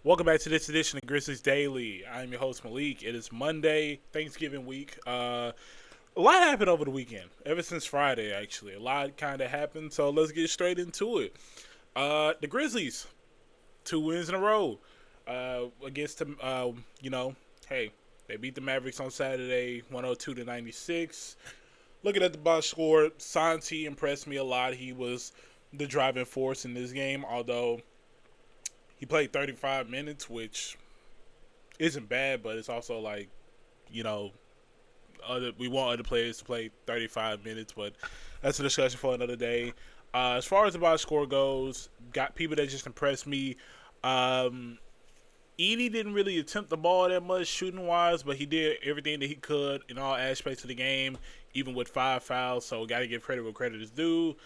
Welcome back to this edition of Grizzlies Daily. I'm your host Malik. It is Monday, Thanksgiving week. A lot happened over the weekend. Ever since Friday, actually, a lot kind of happened. So let's get straight into it. The Grizzlies, 2 wins in a row against them. Hey, they beat the Mavericks on Saturday, 102-96. Looking at the box score, Santi impressed me a lot. He was the driving force in this game, although he played 35 minutes, which isn't bad, but it's also like, you know, we want other players to play 35 minutes, but that's a discussion for another day. As far as the box score goes, got people that just impressed me. Edie didn't really attempt the ball that much shooting wise, but he did everything that he could in all aspects of the game, even with 5 fouls. So got to give credit where credit is due.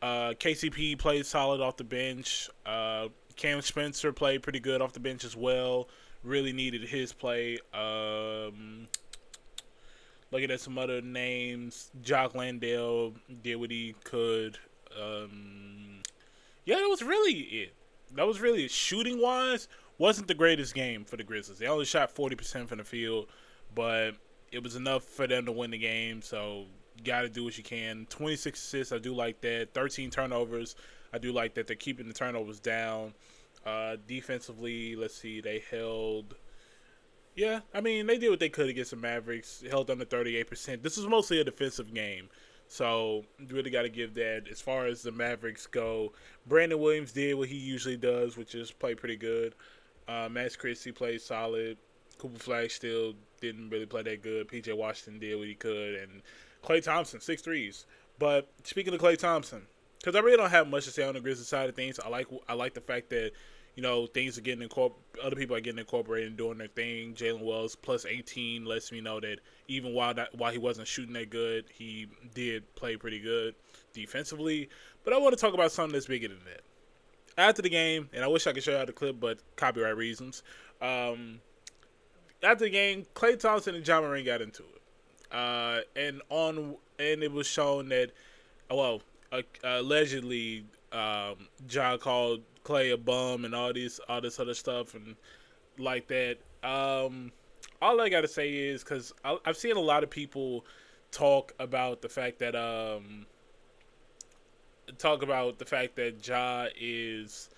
KCP played solid off the bench. Cam Spencer played pretty good off the bench as well. Really needed his play. Looking at some other names, Jock Landale did what he could. That was really it. That was really it. Shooting wise, wasn't the greatest game for the Grizzlies. They only shot 40% from the field, but it was enough for them to win the game. So you got to do what you can. 26 assists, I do like that. 13 turnovers, I do like that. They're keeping the turnovers down. Defensively, let's see, they held. Yeah, I mean, they did what they could against the Mavericks. Held under 38%. This was mostly a defensive game. So, you really got to give that. As far as the Mavericks go, Brandon Williams did what he usually does, which is play pretty good. Max Christie played solid. Cooper Flag still didn't really play that good. PJ Washington did what he could. And Klay Thompson, 6 threes. But speaking of Klay Thompson, because I really don't have much to say on the Grizzlies side of things, I like the fact that, things are getting other people are getting incorporated and doing their thing. Jalen Wells plus 18 lets me know that even while he wasn't shooting that good, he did play pretty good defensively. But I want to talk about something that's bigger than that. After the game, and I wish I could show you the clip, but copyright reasons. After the game, Klay Thompson and Ja Morant got into it, and it was shown that, allegedly, Ja called Klay a bum and all this other stuff and like that. All I gotta say is, because I've seen a lot of people talk about the fact that Ja is,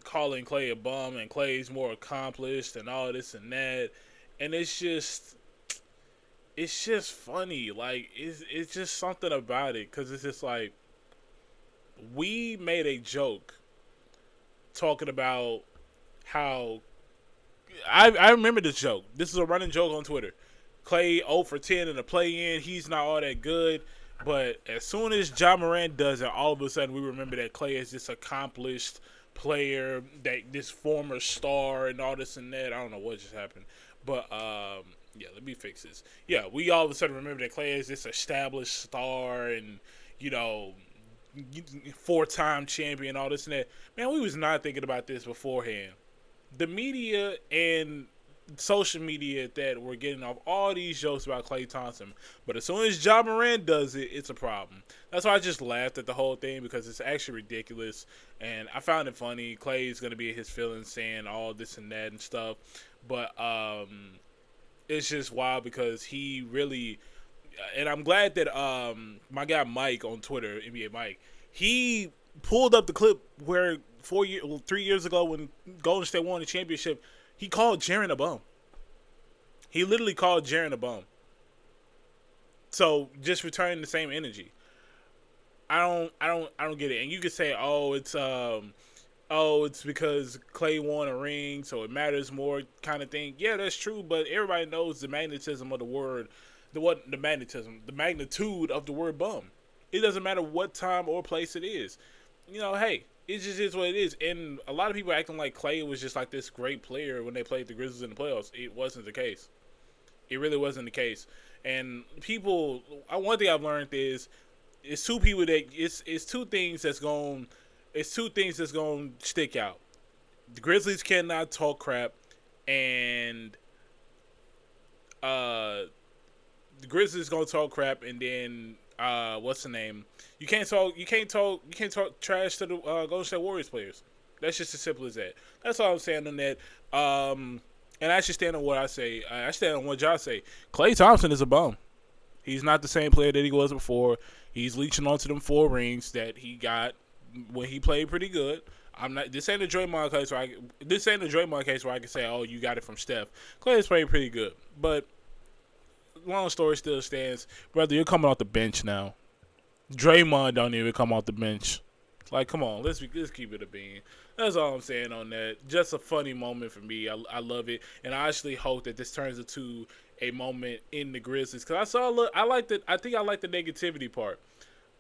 calling Klay a bum and Klay's more accomplished and all this and that, and it's just funny. Like it's just something about it, because it's just like, we made a joke talking about how I remember this joke. This is a running joke on Twitter. Klay 0 for 10 in the play-in. He's not all that good. But as soon as Ja Morant does it, all of a sudden we remember that Klay is this accomplished player, that this former star and all this and that. I don't know what just happened. But, let me fix this. Yeah, we all of a sudden remember that Klay is this established star and, 4-time champion, all this and that. Man, we was not thinking about this beforehand. The media and social media that were getting off all these jokes about Klay Thompson, but as soon as Ja Morant does it, it's a problem. That's why I just laughed at the whole thing, because it's actually ridiculous, and I found it funny. Klay is going to be in his feelings saying all this and that and stuff, but it's just wild, because he really, and I'm glad that my guy Mike on Twitter, NBA Mike, he pulled up the clip where 3 years ago when Golden State won the championship, he called Jaren a bum. He literally called Jaren a bum. So just returning the same energy. I don't get it. And you could say, it's because Klay won a ring, so it matters more, kind of thing. Yeah, that's true, but everybody knows the magnetism of the word, the magnitude of the word bum. It doesn't matter what time or place it is. Hey, it just is what it is. And a lot of people acting like Klay was just like this great player when they played the Grizzlies in the playoffs. It wasn't the case. It really wasn't the case. And people, one thing I've learned is, it's two things that's going to stick out. The Grizzlies cannot talk crap, and the Grizzlies gonna talk crap, and then what's the name? You can't talk trash to the Golden State Warriors players. That's just as simple as that. That's all I'm saying on that. And I should stand on what I say. I stand on what y'all say. Klay Thompson is a bum. He's not the same player that he was before. He's leeching onto them 4 rings that he got when he played pretty good. I'm not. This ain't a Draymond case where I can say, oh, you got it from Steph. Klay is playing pretty good, but long story still stands, brother. You're coming off the bench now. Draymond don't even come off the bench. Like, come on, let's keep it a bean. That's all I'm saying on that. Just a funny moment for me. I love it, and I actually hope that this turns into a moment in the Grizzlies because I think I like the negativity part.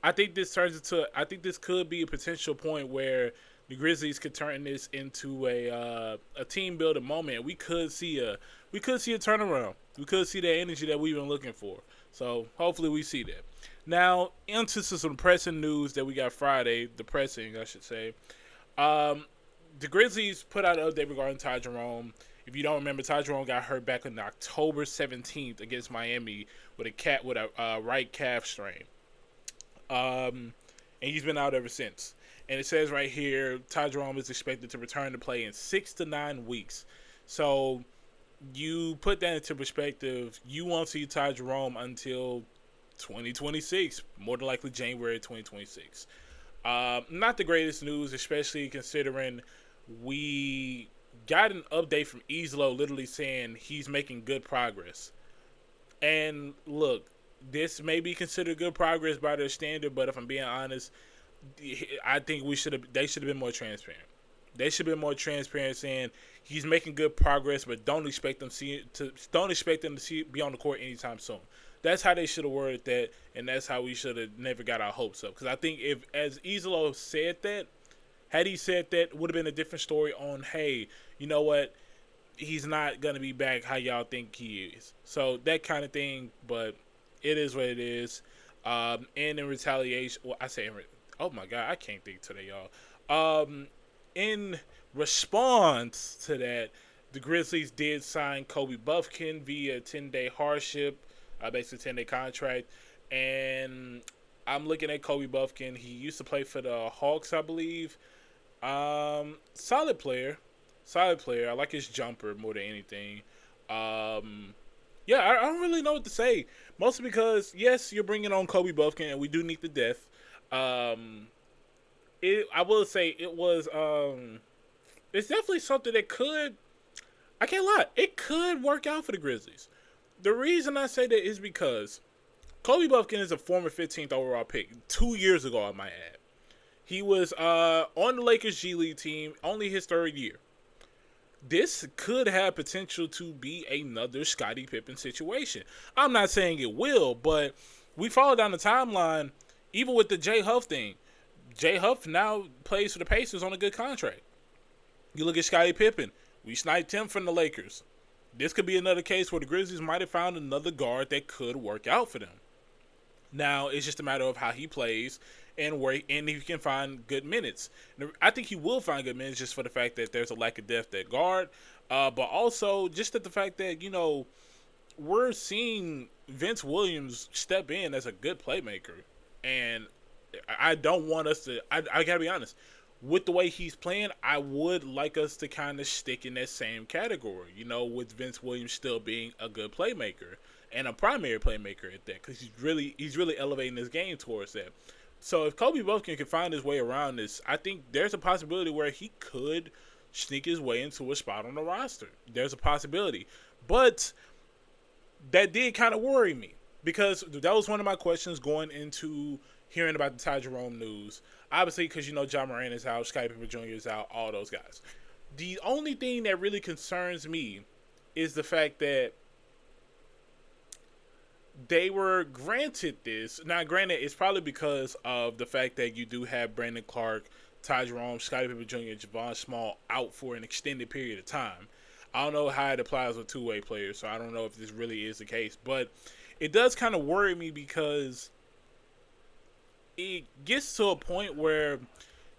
I think this could be a potential point where the Grizzlies could turn this into a team building moment. We could see a turnaround. We could see that energy that we've been looking for. So hopefully we see that. Now into some pressing news that we got Friday. Depressing, I should say. The Grizzlies put out an update regarding Ty Jerome. If you don't remember, Ty Jerome got hurt back on October 17th against Miami with a right calf strain. And he's been out ever since. And it says right here, Ty Jerome is expected to return to play in 6 to 9 weeks. So you put that into perspective, you won't see Ty Jerome until 2026, more than likely January 2026. Not the greatest news, especially considering we got an update from Easlo literally saying he's making good progress. And look, this may be considered good progress by their standard, but if I'm being honest, I think they should have been more transparent. They should have been more transparent, saying he's making good progress, but don't expect them to be on the court anytime soon. That's how they should have worded that, and that's how we should have never got our hopes up. Because I think as Easlo said that, had he said that, it would have been a different story on, hey, you know what, he's not going to be back how y'all think he is. So that kind of thing, but it is what it is. And in retaliation, oh my God, I can't think today, y'all. In response to that, the Grizzlies did sign Kobe Buffkin via 10-day hardship, basically 10-day contract. And I'm looking at Kobe Buffkin. He used to play for the Hawks, I believe. Solid player. I like his jumper more than anything. I don't really know what to say. Mostly because, yes, you're bringing on Kobe Buffkin, and we do need the depth. I will say it was. It's definitely something that could. I can't lie. It could work out for the Grizzlies. The reason I say that is because Kobe Buffkin is a former 15th overall pick 2 years ago, I might add. He was on the Lakers G League team, only his third year. This could have potential to be another Scottie Pippen situation. I'm not saying it will, but we follow down the timeline, even with the J Huff thing. J Huff now plays for the Pacers on a good contract. You look at Scottie Pippen. We sniped him from the Lakers. This could be another case where the Grizzlies might have found another guard that could work out for them. Now, it's just a matter of how he plays and if he can find good minutes. I think he will find good minutes just for the fact that there's a lack of depth at guard, but also just at the fact that, we're seeing Vince Williams step in as a good playmaker. And I don't want us to – I got to be honest. With the way he's playing, I would like us to kind of stick in that same category, with Vince Williams still being a good playmaker and a primary playmaker at that, because he's really elevating his game towards that. So if Kobe Buffkin can find his way around this, I think there's a possibility where he could sneak his way into a spot on the roster. There's a possibility. But that did kind of worry me, because that was one of my questions going into hearing about the Ty Jerome news. Obviously, because Ja Morant is out, Scottie Pippen Jr. is out, all those guys. The only thing that really concerns me is the fact that they were granted this. Now, granted, it's probably because of the fact that you do have Brandon Clark, Ty Jerome, Scottie Pippen Jr., and Javon Small out for an extended period of time. I don't know how it applies with two-way players, so I don't know if this really is the case. But it does kind of worry me, because it gets to a point where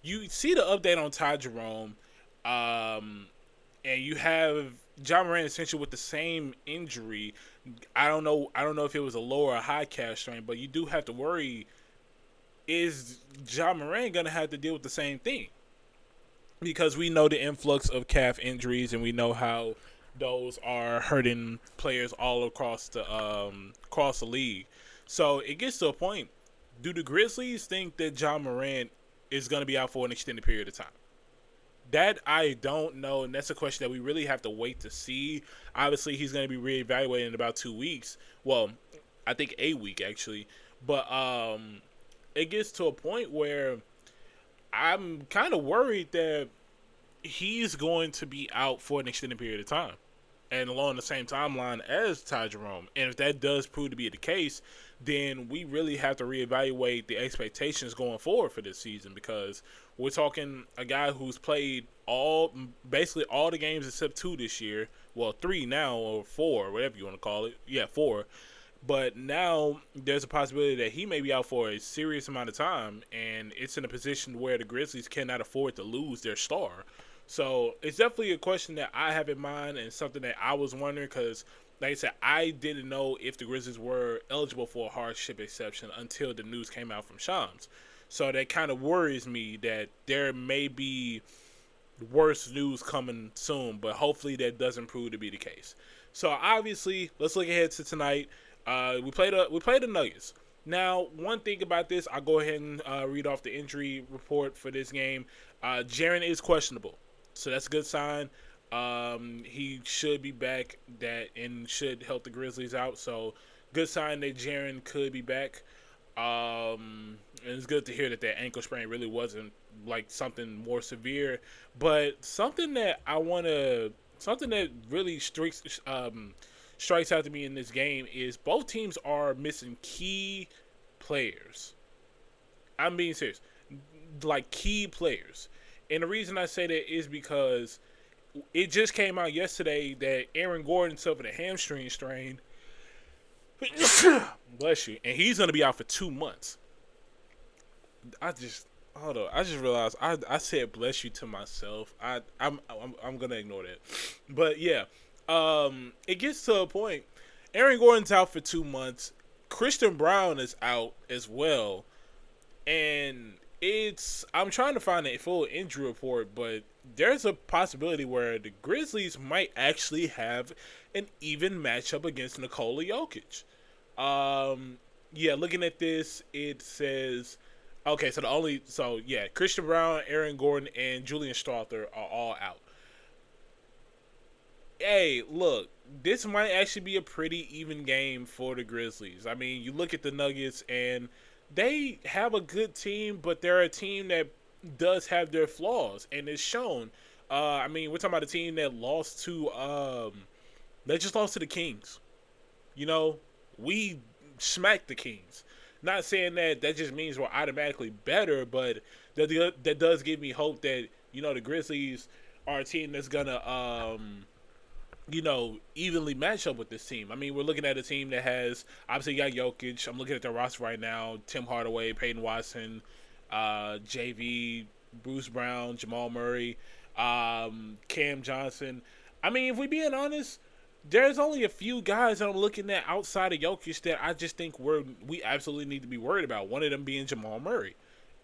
you see the update on Ty Jerome, and you have John Morant essentially with the same injury. I don't know if it was a low or a high calf strain, but you do have to worry, is John Morant going to have to deal with the same thing? because we know the influx of calf injuries and we know how those are hurting players all across the league. So it gets to a point. Do the Grizzlies think that John Morant is going to be out for an extended period of time? That I don't know, and that's a question that we really have to wait to see. Obviously, he's going to be reevaluated in about 2 weeks. Well, I think a week actually, but it gets to a point where I'm kind of worried that he's going to be out for an extended period of time and along the same timeline as Ty Jerome. And if that does prove to be the case, then we really have to reevaluate the expectations going forward for this season, because we're talking a guy who's played basically all the games except 2 this year. Well, 3 now, or 4, whatever you want to call it. Yeah, 4. But now there's a possibility that he may be out for a serious amount of time, and it's in a position where the Grizzlies cannot afford to lose their star. So it's definitely a question that I have in mind and something that I was wondering, because, like I said, I didn't know if the Grizzlies were eligible for a hardship exception until the news came out from Shams. So that kind of worries me that there may be worse news coming soon, but hopefully that doesn't prove to be the case. So obviously, let's look ahead to tonight. We played the Nuggets. Now, one thing about this, I'll go ahead and read off the injury report for this game. Jaren is questionable, so that's a good sign. He should be back and should help the Grizzlies out. So, good sign that Jaren could be back. And it's good to hear that ankle sprain really wasn't like something more severe, but something that really strikes out to me in this game is both teams are missing key players. I'm being serious, like key players. And the reason I say that is because it just came out yesterday that Aaron Gordon suffered a hamstring strain. Bless you. And he's going to be out for 2 months. Hold on. I just realized I said bless you to myself. I'm going to ignore that. But yeah, it gets to a point. Aaron Gordon's out for 2 months. Christian Brown is out as well. And I'm trying to find a full injury report, but there's a possibility where the Grizzlies might actually have an even matchup against Nikola Jokic. Looking at this, it says, okay, Christian Brown, Aaron Gordon, and Julian Strawther are all out. Hey, look, this might actually be a pretty even game for the Grizzlies. I mean, you look at the Nuggets, and they have a good team, but they're a team that does have their flaws, and it's shown. We're talking about a team that just lost to the Kings. You know, we smacked the Kings. Not saying that just means we're automatically better, but that does give me hope that, the Grizzlies are a team that's gonna evenly match up with this team. I mean, we're looking at a team that has, obviously, got Jokic. I'm looking at their roster right now. Tim Hardaway, Peyton Watson, JV, Bruce Brown, Jamal Murray, Cam Johnson. I mean, if we're being honest, there's only a few guys that I'm looking at outside of Jokic that I just think we absolutely need to be worried about. One of them being Jamal Murray,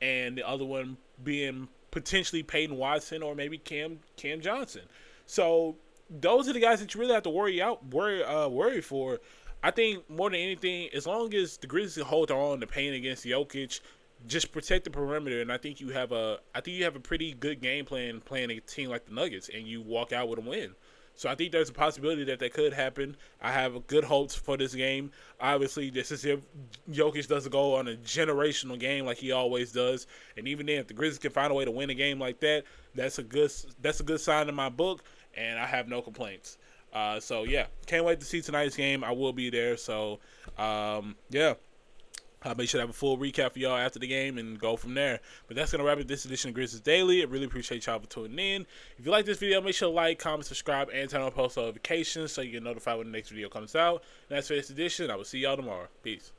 and the other one being potentially Peyton Watson or maybe Cam Johnson. So those are the guys that you really have to worry for. I think more than anything, as long as the Grizzlies hold their own to pain against Jokic, just protect the perimeter, and I think you have a pretty good game plan playing a team like the Nuggets, and you walk out with a win. So I think there's a possibility that could happen. I have good hopes for this game. Obviously, this is if Jokic doesn't go on a generational game like he always does, and even then, if the Grizzlies can find a way to win a game like that, that's a good sign in my book, and I have no complaints. Can't wait to see tonight's game. I will be there. So, I'll make sure to have a full recap for y'all after the game and go from there. But that's going to wrap up this edition of Grizzlies Daily. I really appreciate y'all for tuning in. If you like this video, make sure to like, comment, subscribe, and turn on post notifications so you get notified when the next video comes out. And that's for this edition. I will see y'all tomorrow. Peace.